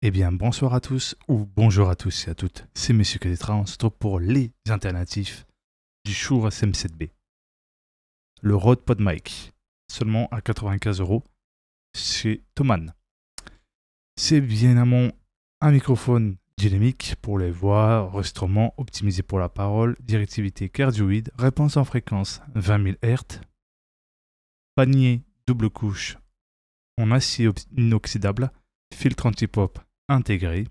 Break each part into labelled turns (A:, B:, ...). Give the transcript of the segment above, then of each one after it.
A: Eh bien, bonsoir à tous, ou bonjour à tous et à toutes. C'est Monsieur Kadetra, on se retrouve pour les alternatifs du Shure SM7B. Le Rode PodMic, seulement à 95 € chez Thomann. C'est bien évidemment un microphone dynamique pour les voix, enregistrement optimisé pour la parole, directivité cardioïde, réponse en fréquence 20 000 Hz, panier double couche en acier inoxydable, filtre anti-pop intégré,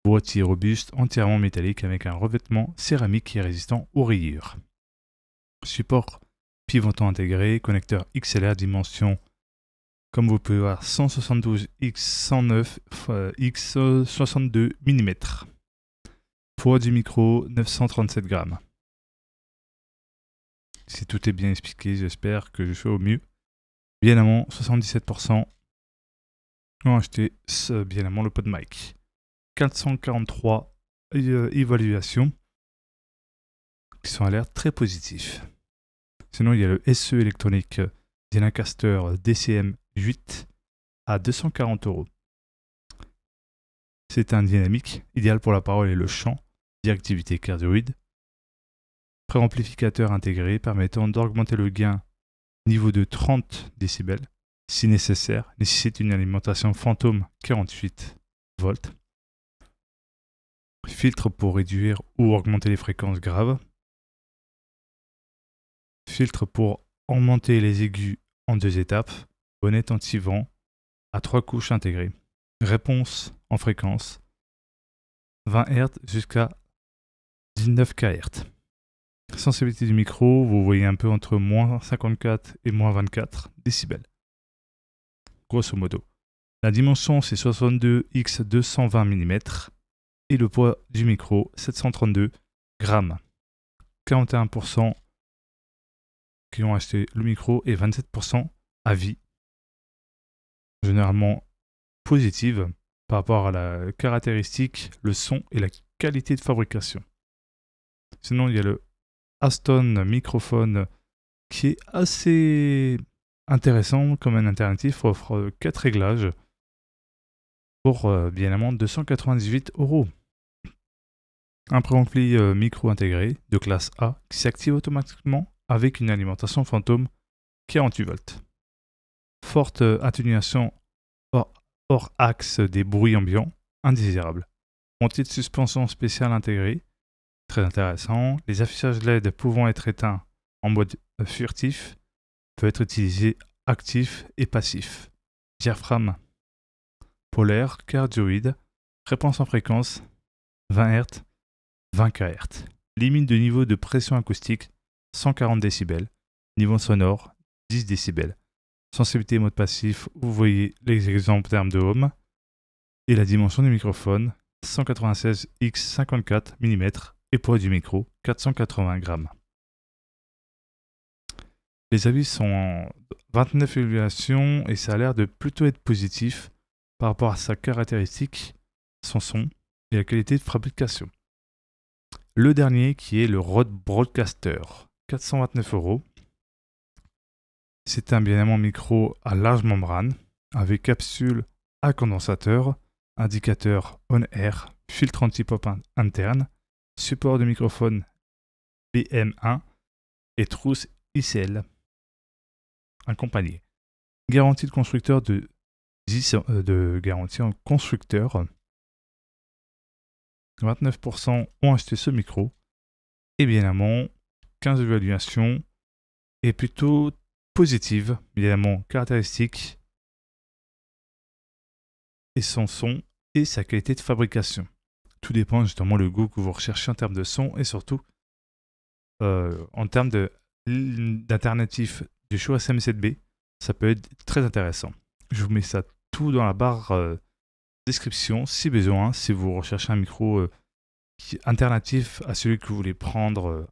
A: boîtier robuste entièrement métallique avec un revêtement céramique qui est résistant aux rayures. Support pivotant intégré, connecteur XLR dimension comme vous pouvez voir 172 x 109 x 62 mm. Poids du micro 937 grammes. Si tout est bien expliqué, j'espère que je fais au mieux. Bien évidemment, 77% ont acheté bien évidemment le PodMic. 443 évaluations qui sont à l'air très positifs. Sinon, il y a le SE électronique Zenacaster DCM8 à 240 €. C'est un dynamique, idéal pour la parole et le chant, directivité cardioïde. Préamplificateur intégré permettant d'augmenter le gain niveau de 30 décibels. Si nécessaire, nécessite une alimentation fantôme 48 volts. Filtre pour réduire ou augmenter les fréquences graves. Filtre pour augmenter les aigus en 2 étapes. Bonnette anti-vent à 3 couches intégrées. Réponse en fréquence 20 Hz jusqu'à 19 kHz. Sensibilité du micro, vous voyez un peu entre moins 54 et moins 24 décibels. Grosso modo. La dimension c'est 62 x 220 mm et le poids du micro 732 grammes. 41% qui ont acheté le micro et 27% avis. Généralement positive par rapport à la caractéristique, le son et la qualité de fabrication. Sinon il y a le Aston microphone qui est assez intéressant comme un alternatif, offre 4 réglages pour bien évidemment 298 €. Un préampli micro intégré de classe A qui s'active automatiquement avec une alimentation fantôme 48 volts. Forte atténuation hors axe des bruits ambiants indésirables. Montée de suspension spéciale intégrée, très intéressant. Les affichages LED pouvant être éteints en mode furtif peut être utilisé actif et passif. Diaphragme polaire, cardioïde, réponse en fréquence 20 Hz, 20 kHz. Limite de niveau de pression acoustique 140 décibels. Niveau sonore 10 décibels. Sensibilité mode passif, vous voyez les exemples en termes de ohm. Et la dimension du microphone 196 x 54 mm et poids du micro 480 grammes. Les avis sont en 29 évaluations et ça a l'air de plutôt être positif par rapport à sa caractéristique, son son et la qualité de fabrication. Le dernier qui est le Rode Broadcaster, 429 €. C'est un bien évidemment micro à large membrane avec capsule à condensateur, indicateur on-air, filtre anti-pop interne, support de microphone BM1 et trousse ICL accompagnée. Garantie de constructeur de garantie en constructeur. 29% ont acheté ce micro et bien évidemment 15 évaluations et plutôt positive, évidemment caractéristique et son son et sa qualité de fabrication. Tout dépend justement le goût que vous recherchez en termes de son et surtout en termes d'alternatifs du Shure SM7B, ça peut être très intéressant. Je vous mets ça tout dans la barre description si besoin, si vous recherchez un micro alternatif à celui que vous voulez prendre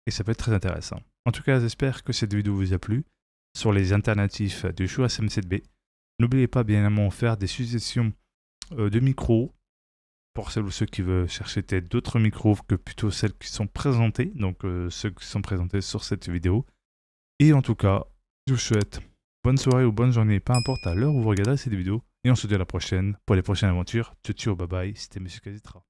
A: et ça peut être très intéressant. En tout cas, j'espère que cette vidéo vous a plu sur les alternatifs du Shure SM7B. N'oubliez pas bien évidemment de faire des suggestions de micros pour celles ou ceux qui veulent chercher peut-être d'autres micros que plutôt celles qui sont présentées, donc ceux qui sont présentés sur cette vidéo. Et en tout cas, je vous souhaite bonne soirée ou bonne journée, peu importe à l'heure où vous regardez cette vidéo, Et on se dit à la prochaine pour les prochaines aventures. Ciao, ciao, bye bye. C'était Monsieur Kazitra.